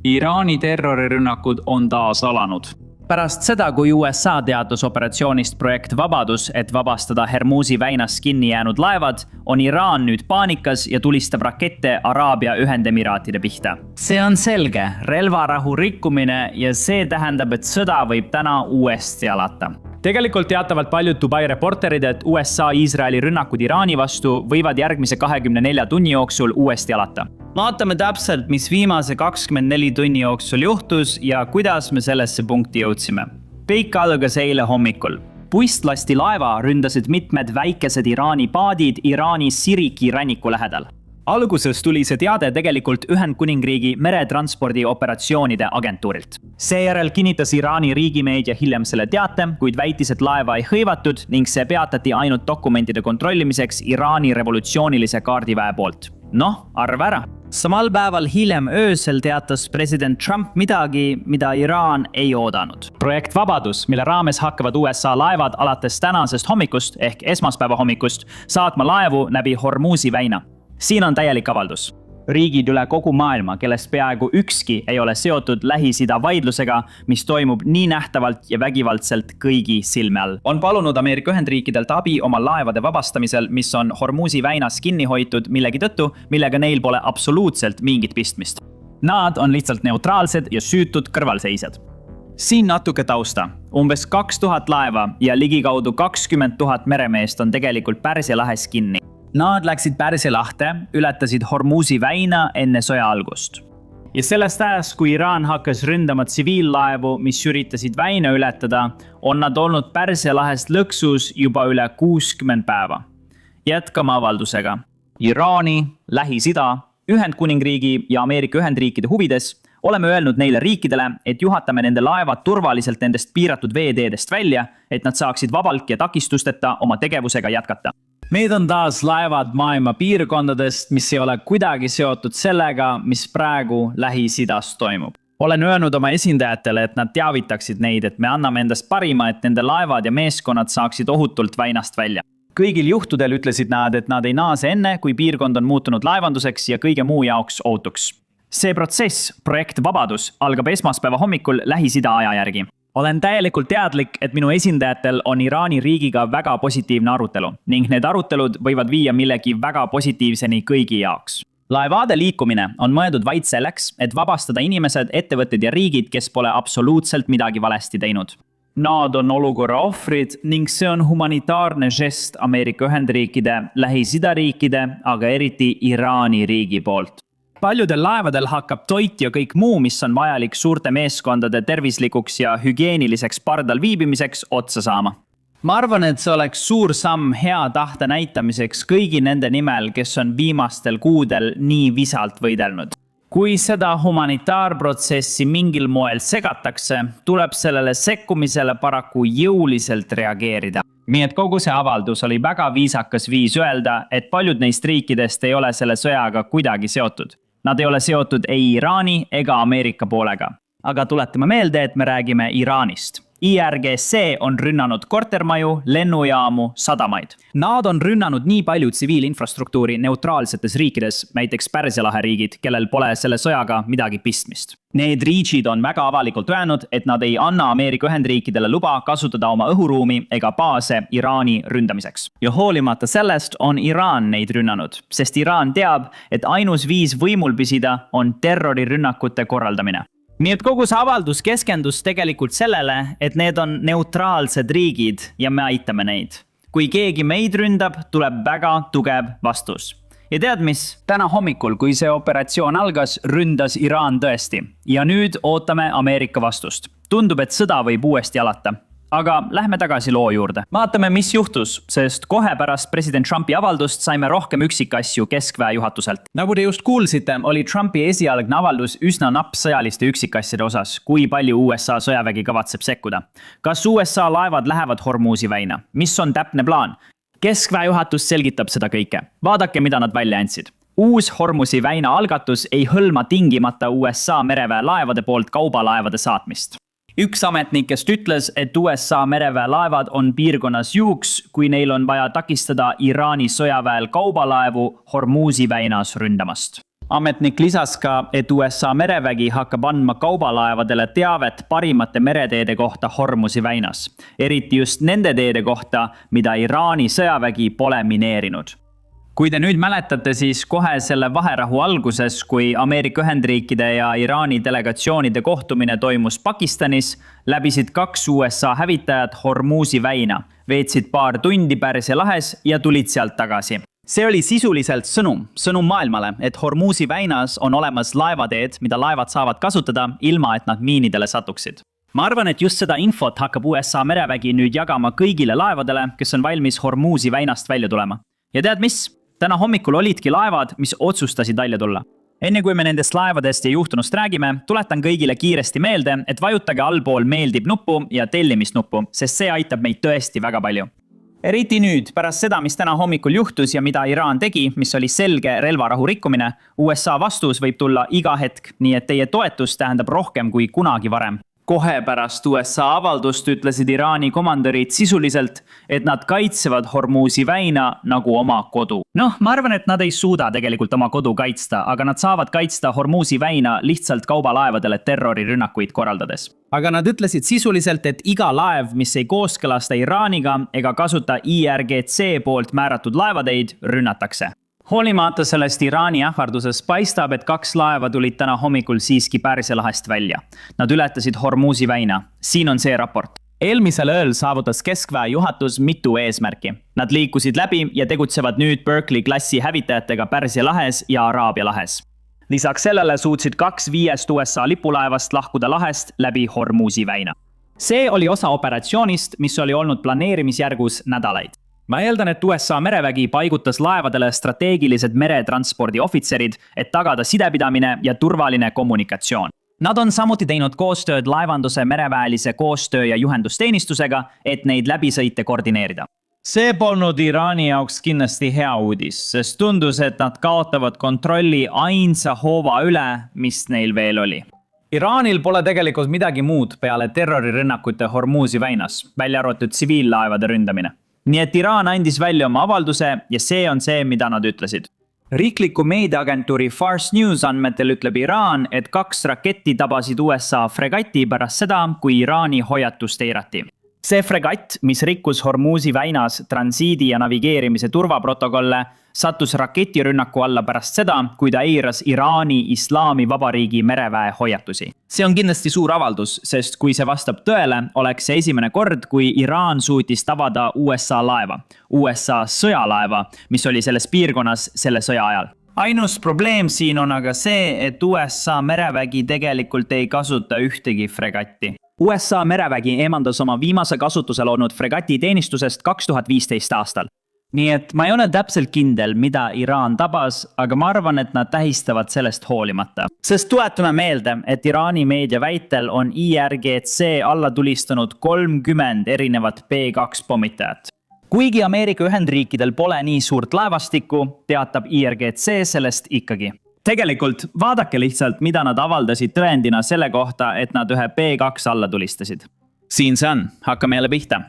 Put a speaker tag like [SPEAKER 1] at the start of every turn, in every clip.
[SPEAKER 1] Iraani terrorirünnakud on taas alanud.
[SPEAKER 2] Pärast seda, kui USA teatas operatsioonist Projekt Vabadus, et vabastada Hormuzi väinas kinni jäänud laevad, on Iraan nüüd paanikas ja tulistab rakette Araabia Ühendemiraatide pihta. See on selge, relvarahu rikkumine ja see tähendab, et sõda võib täna uuesti alata. Tegelikult teatavad paljud Dubai reporterid, et USA-Iisraeli rünnakud Iraani vastu võivad järgmise 24 tunni jooksul uuesti alata. Vaatame täpselt, mis viimase 24 tunni jooksul juhtus ja kuidas me sellesse punkti jõudsime. Kõik algas eile hommikul. Puistlasti laeva ründasid mitmed väikesed Iraani paadid Iraani Siriki ranniku lähedal. Alguses tuli see teade tegelikult Ühendkuningriigi meretranspordi operatsioonide agentuurilt. Seejärel kinnitas Iraani riigimeedia hiljem selle teate, kuid väitis, et laeva ei hõivatud ning see peatati ainult dokumentide kontrollimiseks Iraani revolutsioonilise kaardiväe poolt. Arva ära. Samal päeval hiljem öösel teatas president Trump midagi, mida Iraan ei oodanud. Projekt Vabadus, mille raames hakkavad USA laevad alates tänasest hommikust ehk esmaspäeva hommikust saatma laevu läbi Hormuzi väina. Siin on täielik avaldus. Riigid üle kogu maailma, kellest peaaegu ükski ei ole seotud Lähis-Ida vaidlusega, mis toimub nii nähtavalt ja vägivaldselt kõigi silme all. On palunud Ameerika Ühendriikidelt abi oma laevade vabastamisel, mis on Hormuzi väinas kinni hoitud millegi tõttu, millega neil pole absoluutselt mingit pistmist. Nad on lihtsalt neutraalsed ja süütud kõrvalseisjad. Siin natuke tausta. Umbes 2000 laeva ja ligikaudu 20 000 meremeest on tegelikult Pärsia lahes kinni. Nad läksid Pärsia lahte, ületasid Hormuzi väina enne sõja algust. Ja sellest ajast, kui Iraan hakkas ründama tsiviillaevu, mis üritasid väina ületada, on nad olnud Pärsia lahest lõksus juba üle 60 päeva. Jätkame avaldusega. Iraani, Lähis-Ida, Ühendkuningriigi ja Ameerika Ühendriikide huvides oleme öelnud neile riikidele, et juhatame nende laevad turvaliselt nendest piiratud veeteedest välja, et nad saaksid vabalt ja takistusteta oma tegevusega jätkata. Need on taas laevad maailma piirkondadest, mis ei ole kuidagi seotud sellega, mis praegu Lähis-Idas toimub. Olen öelnud oma esindajatele, et nad teavitaksid neid, et me anname endast parima, et nende laevad ja meeskonnad saaksid ohutult väinast välja. Kõigil juhtudel ütlesid nad, et nad ei naase enne, kui piirkond on muutunud laevanduseks ja kõige muu jaoks ohutuks. See protsess, Projekt Vabadus, algab esmaspäeva hommikul Lähis-Ida aja järgi. Olen täielikult teadlik, et minu esindajatel on Iraani riigiga väga positiivne arutelu ning need arutelud võivad viia millegi väga positiivseni kõigi jaoks. Laevade liikumine on mõeldud vaid selleks, et vabastada inimesed, ettevõtted ja riigid, kes pole absoluutselt midagi valesti teinud. Nad on olukorra ohvrid ning see on humanitaarne žest Ameerika Ühendriikide, Lähis-Ida riikide, aga eriti Iraani riigi poolt. Paljudel laevadel hakkab toit ja kõik muu, mis on vajalik suurte meeskondade tervislikuks ja hügieeniliseks pardal viibimiseks otsa saama. Ma arvan, et see oleks suur samm hea tahte näitamiseks kõigi nende nimel, kes on viimastel kuudel nii visalt võidelnud. Kui seda humanitaarprotsessi mingil moel segatakse, tuleb sellele sekkumisele paraku jõuliselt reageerida. Nii et kogu see avaldus oli väga viisakas viis öelda, et paljud neist riikidest ei ole selle sõjaga kuidagi seotud. Nad ei ole seotud ei Iraani ega Ameerika poolega. Aga tuletame meelde, et me räägime Iraanist. IRGC on rünnanud kortermaju, lennujaamu, sadamaid. Nad on rünnanud nii palju tsiviilinfrastruktuuri neutraalsetes riikides, näiteks Pärsia lahe riigid, kellel pole selle sõjaga midagi pistmist. Need riigid on väga avalikult öelnud, et nad ei anna Ameerika Ühendriikidele luba kasutada oma õhuruumi ega baase Iraani ründamiseks. Ja hoolimata sellest on Iraan neid rünnanud, sest Iraan teab, et ainus viis võimul püsida on terrorirünnakute korraldamine. Nii et kogu see avaldus keskendus tegelikult sellele, et need on neutraalsed riigid ja me aitame neid. Kui keegi meid ründab, tuleb väga tugev vastus. Ja tead mis? Täna hommikul, kui see operatsioon algas, ründas Iraan tõesti. Ja nüüd ootame Ameerika vastust. Tundub, et sõda võib uuesti alata. Aga lähme tagasi loo juurde. Vaatame, mis juhtus, sest kohe pärast president Trumpi avaldust saime rohkem üksikasju keskväe juhatuselt. Nagu te just kuulsite, oli Trumpi esialgne avaldus üsna napp sõjaliste üksikasjade osas, kui palju USA sõjavägi kavatseb sekkuda. Kas USA laevad lähevad Hormuzi väina? Mis on täpne plaan? Keskväe juhatus selgitab seda kõike. Vaadake, mida nad välja andsid. Uus Hormuzi väina algatus ei hõlma tingimata USA mereväe laevade poolt kaubalaevade saatmist. Üks ametnikest ütles, et USA mereväe laevad on piirkonnas juhuks, kui neil on vaja takistada Iraani sõjaväel kaubalaevu Hormuzi väinas ründamast. Ametnik lisas ka, et USA merevägi hakkab andma kaubalaevadele teavet parimate mereteede kohta Hormuzi väinas. Eriti just nende teede kohta, mida Iraani sõjavägi pole mineerinud. Kui te nüüd mäletate, siis kohe selle vaherahu alguses, kui Ameerika Ühendriikide ja Iraani delegatsioonide kohtumine toimus Pakistanis, läbisid 2 USA hävitajad Hormuzi väina, veetsid paar tundi Pärsia lahes ja tulid sealt tagasi. See oli sisuliselt sõnum maailmale, et Hormuzi väinas on olemas laevateed, mida laevad saavad kasutada, ilma et nad miinidele satuksid. Ma arvan, et just seda infot hakkab USA merevägi nüüd jagama kõigile laevadele, kes on valmis Hormuzi väinast välja tulema. Ja tead mis? Täna hommikul olidki laevad, mis otsustasid välja tulla. Enne kui me nendest laevadest ja juhtunust räägime, tuletan kõigile kiiresti meelde, et vajutage allpool meeldib nuppu ja tellimisnuppu, sest see aitab meid tõesti väga palju. Eriti nüüd, pärast seda, mis täna hommikul juhtus ja mida Iraan tegi, mis oli selge relvarahu rikkumine, USA vastus võib tulla iga hetk, nii et teie toetus tähendab rohkem kui kunagi varem. Kohe pärast USA avaldust ütlesid Iraani komandarid sisuliselt, et nad kaitsevad Hormuzi väina nagu oma kodu. Ma arvan, et nad ei suuda tegelikult oma kodu kaitsta, aga nad saavad kaitsta Hormuzi väina lihtsalt kaubalaevadele terrorirünnakuid korraldades. Aga nad ütlesid sisuliselt, et iga laev, mis ei kooskõlasta Iraaniga ega kasuta IRGC poolt määratud laevateid, rünnatakse. Hoolimata sellest Iraani ähvarduses paistab, et 2 laeva tulid täna hommikul siiski Pärsia lahest välja. Nad ületasid Hormuzi väina. Siin on see raport. Eelmisel ööl saavutas keskväe juhatus mitu eesmärki. Nad liikusid läbi ja tegutsevad nüüd Berkeley klassi hävitajatega Pärsia lahes ja Araabia lahes. Lisaks sellele suutsid 2 5 USA lipulaevast lahkuda lahest läbi Hormuzi väina. See oli osa operatsioonist, mis oli olnud planeerimisjärgus nädalaid. Ma eeldan, et USA merevägi paigutas laevadele strateegilised meretranspordi ohvitserid, et tagada sidepidamine ja turvaline kommunikatsioon. Nad on samuti teinud koostööd laevanduse mereväelise koostöö- ja juhendusteenistusega, et neid läbisõite koordineerida. See polnud Iraani jaoks kindlasti hea uudis, sest tundus, et nad kaotavad kontrolli ainsa hoova üle, mis neil veel oli. Iraanil pole tegelikult midagi muud peale terrorirünnakute Hormuzi väinas, välja arvatud tsiviillaevade ründamine. Nii et Iraan andis välja oma avalduse ja see on see, mida nad ütlesid. Riikliku meediaagentuuri Fars News andmetel ütleb Iraan, et 2 raketti tabasid USA fregati pärast seda, kui Iraani hoiatust eirati. See fregatt, mis rikkus Hormuzi väinas transiidi ja navigeerimise turvaprotokolle, sattus raketirünnaku alla pärast seda, kui ta eiras Iraani Islami Vabariigi mereväe hoiatusi. See on kindlasti suur avaldus, sest kui see vastab tõele, oleks see esimene kord, kui Iraan suutis tabada USA laeva, USA sõjalaeva, mis oli selles piirkonnas selle sõja ajal. Ainus probleem siin on aga see, et USA merevägi tegelikult ei kasuta ühtegi fregatti. USA merevägi eemandas oma viimase kasutusel olnud fregati teenistusest 2015 aastal. Nii et ma ei ole täpselt kindel, mida Iraan tabas, aga ma arvan, et nad tähistavad sellest hoolimata. Sest tuletame meelde, et Iraani meedia väitel on IRGC alla tulistanud 30 erinevat B2 pommitajat. Kuigi Ameerika Ühendriikidel pole nii suurt laevastikku, teatab IRGC sellest ikkagi. Tegelikult vaadake lihtsalt, mida nad avaldasid tõendina selle kohta, et nad ühe B2 alla tulistasid. Siin see on, hakkame jälle pihta.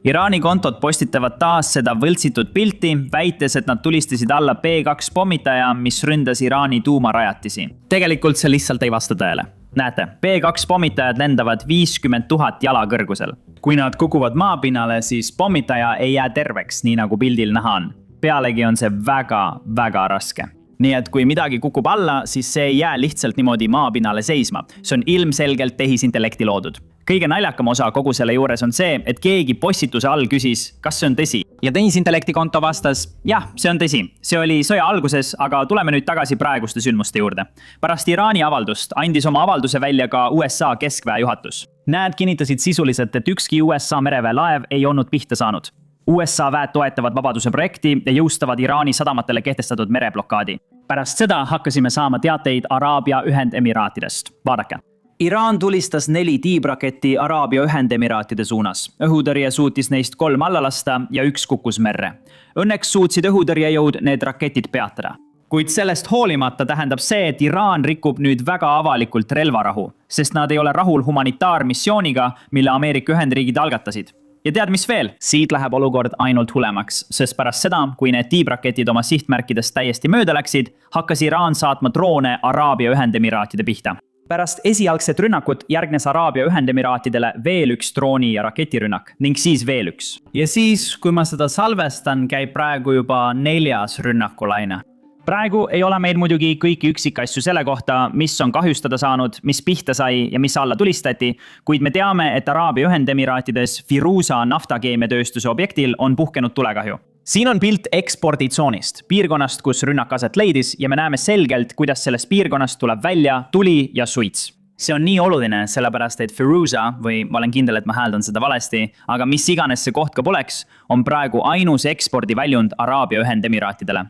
[SPEAKER 2] Iraani kontod postitavad taas seda võltsitud pilti, väites, et nad tulistasid alla B2 pommitaja, mis ründas Iraani tuumarajatisi. Tegelikult see lihtsalt ei vasta tõele. Näete, B2 pommitajad lendavad 50 000 jala kõrgusel. Kui nad kukuvad maapinnale, siis pommitaja ei jää terveks, nii nagu pildil näha on. Pealegi on see väga raske. Nii et kui midagi kukub alla, siis see ei jää lihtsalt niimoodi maapinnale seisma. See on ilmselgelt tehisintellekti loodud. Kõige naljakam osa kogu selle juures on see, et keegi postituse all küsis, kas see on tõsi. Ja tehisintellekti konto vastas, jah, see on tõsi. See oli sõja alguses, aga tuleme nüüd tagasi praeguste sündmuste juurde. Pärast Iraani avaldust andis oma avalduse välja ka USA keskväe juhatus. Nad kinnitasid sisuliselt, et ükski USA mereväe laev ei olnud pihta saanud. USA väed toetavad vabaduse projekti ja jõustavad Iraani sadamatele kehtestatud mereblokaadi. Pärast seda hakkasime saama teateid Araabia Ühendemiraatidest. Vaadake. Iraan tulistas 4 tiibraketti Araabia Ühendemiraatide suunas. Õhutõrje suutis neist 3 alla lasta ja 1 kukkus merre. Õnneks suutsid õhutõrjejõud need raketid peatada. Kuid sellest hoolimata tähendab see, et Iraan rikub nüüd väga avalikult relvarahu, sest nad ei ole rahul humanitaarmissiooniga, mille Ameerika Ühendriigid algatasid. Ja tead mis veel? Siit läheb olukord ainult hullemaks, sest pärast seda, kui need tiibraketid oma sihtmärkidest täiesti mööda läksid, hakkas Iraan saatma droone Araabia Ühendemiraatide pihta. Pärast esialgset rünnakut järgnes Araabia Ühendemiraatidele veel üks drooni- ja raketirünnak ning siis veel üks. Ja siis, kui ma seda salvestan, käib praegu juba 4. rünnakulaine. Praegu ei ole meil muidugi kõiki üksikasju selle kohta, mis on kahjustada saanud, mis pihta sai ja mis alla tulistati, kuid me teame, et Araabia Ühendemiraatides Firuza naftakeemiatööstuse objektil on puhkenud tulekahju. Siin on pilt eksporditsoonist, piirkonnast, kus rünnak aset leidis ja me näeme selgelt, kuidas sellest piirkonnast tuleb välja tuli ja suits. See on nii oluline, sellepärast et Firuza, või ma olen kindel, et ma hääldan seda valesti, aga mis iganes see koht ka poleks, on praegu ainus ekspordiväljund Araabia Ühendemiraatidele.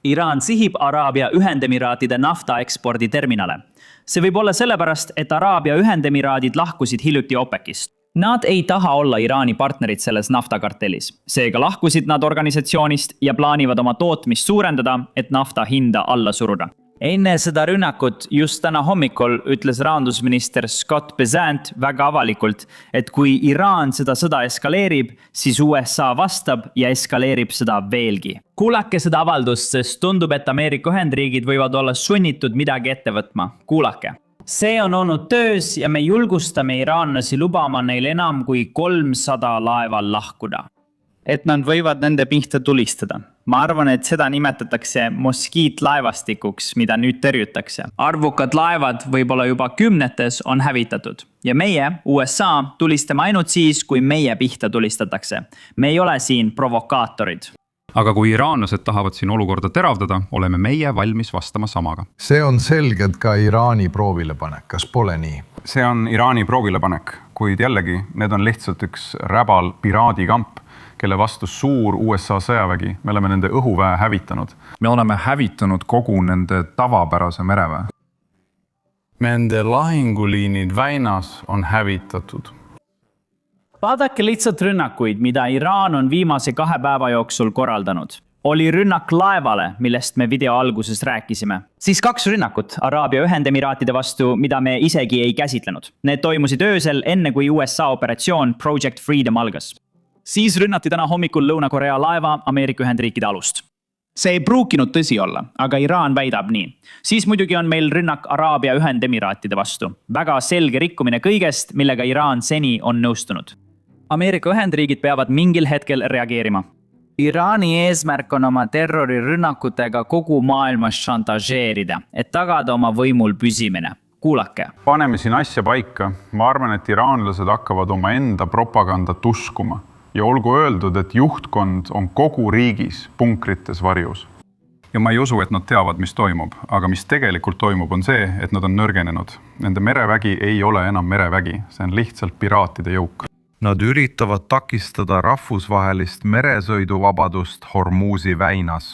[SPEAKER 2] Iraan sihib Araabia Ühendemiraatide naftaeksporditerminale. See võib olla sellepärast, et Araabia Ühendemiraadid lahkusid hiljuti OPEC-ist. Nad ei taha olla Iraani partnerid selles naftakartellis. Seega lahkusid nad organisatsioonist ja plaanivad oma tootmist suurendada, et nafta hinda alla suruda. Enne seda rünnakut just täna hommikul ütles rahandusminister Scott Bessent väga avalikult, et kui Iraan seda sõda eskaleerib, siis USA vastab ja eskaleerib seda veelgi. Kuulake seda avaldust, sest tundub, et Ameerika Ühendriigid võivad olla sunnitud midagi ette võtma. Kuulake. See on olnud töös ja me julgustame iraanlasi lubama neil enam kui 300 laeval lahkuda. Et nad võivad nende pihta tulistada. Ma arvan, et seda nimetatakse moskiitlaevastikuks, mida nüüd tõrjutakse. Arvukad laevad võib-olla juba 10 on hävitatud. Ja meie, USA, tulistame ainult siis, kui meie pihta tulistatakse. Me ei ole siin provokaatorid.
[SPEAKER 3] Aga kui iraanlased tahavad siin olukorda teravdada, oleme meie valmis vastama samaga.
[SPEAKER 4] See on selgelt ka Iraani proovilepanek, kas pole nii?
[SPEAKER 3] See on Iraani proovilepanek, kuid jällegi, need on lihtsalt üks räbal piraadikamp, kelle vastu suur USA sõjavägi. Me oleme nende õhuväe hävitanud.
[SPEAKER 5] Me oleme hävitanud kogu nende tavapärase mereväe.
[SPEAKER 6] Nende lahinguliinid väinas on hävitatud.
[SPEAKER 2] Vaadake lihtsalt rünnakuid, mida Iraan on viimase 2 päeva jooksul korraldanud. Oli rünnak laevale, millest me video alguses rääkisime. Siis 2 rünnakut Araabia Ühendemiraatide vastu, mida me isegi ei käsitlenud. Need toimusid öösel enne kui USA operatsioon Project Freedom algas. Siis rünnati täna hommikul Lõuna-Korea laeva Ameerika Ühendriikide alust. See ei pruukinud tõsi olla, aga Iraan väidab nii. Siis muidugi on meil rünnak Araabia Ühendemiraatide vastu. Väga selge rikkumine kõigest, millega Iraan seni on nõustunud. Ameerika Ühendriigid peavad mingil hetkel reageerima. Iraani eesmärk on oma terrorirünnakutega kogu maailmas šantažeerida, et tagada oma võimul püsimine. Kuulake.
[SPEAKER 3] Paneme siin asja paika. Ma arvan, et iraanlased hakkavad oma enda propagandat uskuma. Ja olgu öeldud, et juhtkond on kogu riigis punkrites varjus. Ja ma ei usu, et nad teavad, mis toimub. Aga mis tegelikult toimub, on see, et nad on nõrgenenud. Nende merevägi ei ole enam merevägi. See on lihtsalt piraatide jõuk.
[SPEAKER 4] Nad üritavad takistada rahvusvahelist meresõiduvabadust Hormuzi väinas.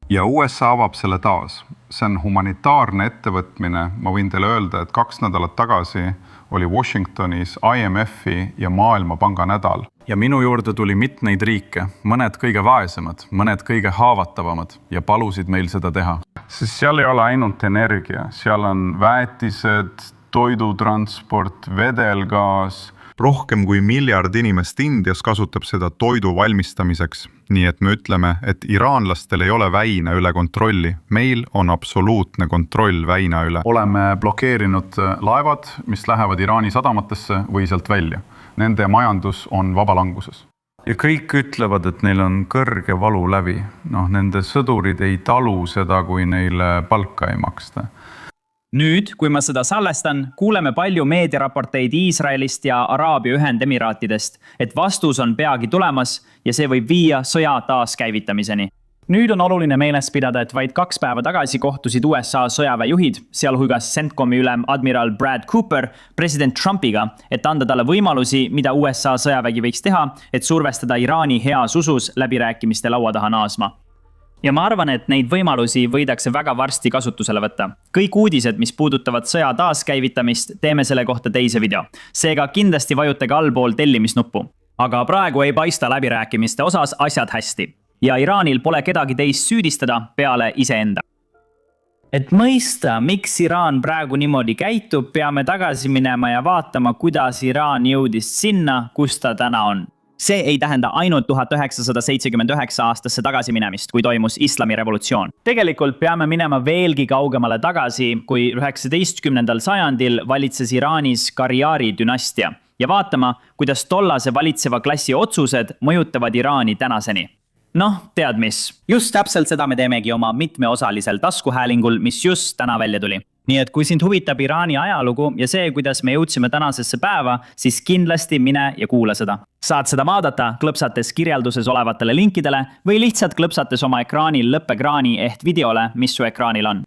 [SPEAKER 3] Ja USA avab selle taas. See on humanitaarne ettevõtmine. Ma võin teile öelda, et 2 nädalat tagasi oli Washingtonis IMF-i ja Maailmapanga nädal. Ja minu juurde tuli mitmeid riike, mõned kõige vaesemad, mõned kõige haavatavamad ja palusid meil seda teha. Sest seal ei ole ainult energia, seal on väetised, toidutransport, vedelgaas.
[SPEAKER 7] Rohkem kui 1 miljard inimest Indias kasutab seda toidu valmistamiseks. Nii et me ütleme, et iraanlastel ei ole väina üle kontrolli. Meil on absoluutne kontroll väina üle.
[SPEAKER 3] Oleme blokeerinud laevad, mis lähevad Iraani sadamatesse või sealt välja. Nende majandus on vabalanguses.
[SPEAKER 6] Ja kõik ütlevad, et neil on kõrge valu läbi. Nende sõdurid ei talu seda, kui neile palka ei maksta.
[SPEAKER 2] Nüüd, kui ma seda salvestan, kuuleme palju meediaraporteid Iisraelist ja Araabia Ühendemiraatidest, et vastus on peagi tulemas ja see võib viia sõja taaskäivitamiseni. Nüüd on oluline meeles pidada, et vaid 2 päeva tagasi kohtusid USA sõjaväejuhid, sealhulgas CENTCOM-i ülem admiral Brad Cooper, president Trumpiga, et anda talle võimalusi, mida USA sõjavägi võiks teha, et survestada Iraani heas usus läbirääkimiste laua taha naasma. Ja ma arvan, et neid võimalusi võidakse väga varsti kasutusele võtta. Kõik uudised, mis puudutavad sõja taaskäivitamist, teeme selle kohta teise video. Seega kindlasti vajutage allpool tellimisnuppu. Aga praegu ei paista läbirääkimiste osas asjad hästi. Ja Iraanil pole kedagi teist süüdistada peale iseenda. Et mõista, miks Iraan praegu niimoodi käitub, peame tagasi minema ja vaatama, kuidas Iraan jõudis sinna, kus ta täna on. See ei tähenda ainult 1979 aastasse tagasi minemist, kui toimus islamirevolutsioon. Tegelikult peame minema veelgi kaugemale tagasi, kui 19. sajandil valitses Iraanis Karjari dünastia ja vaatama, kuidas tollase valitseva klassi otsused mõjutavad Iraani tänaseni. Tead mis? Just täpselt seda me teemegi oma mitmeosalisel taskuhäälingul, mis just täna välja tuli. Nii et kui sind huvitab Iraani ajalugu ja see, kuidas me jõudsime tänasesse päeva, siis kindlasti mine ja kuula seda. Saad seda vaadata klõpsates kirjelduses olevatele linkidele või lihtsalt klõpsates oma ekraanil lõppekraani ehk videole, mis su ekraanil on.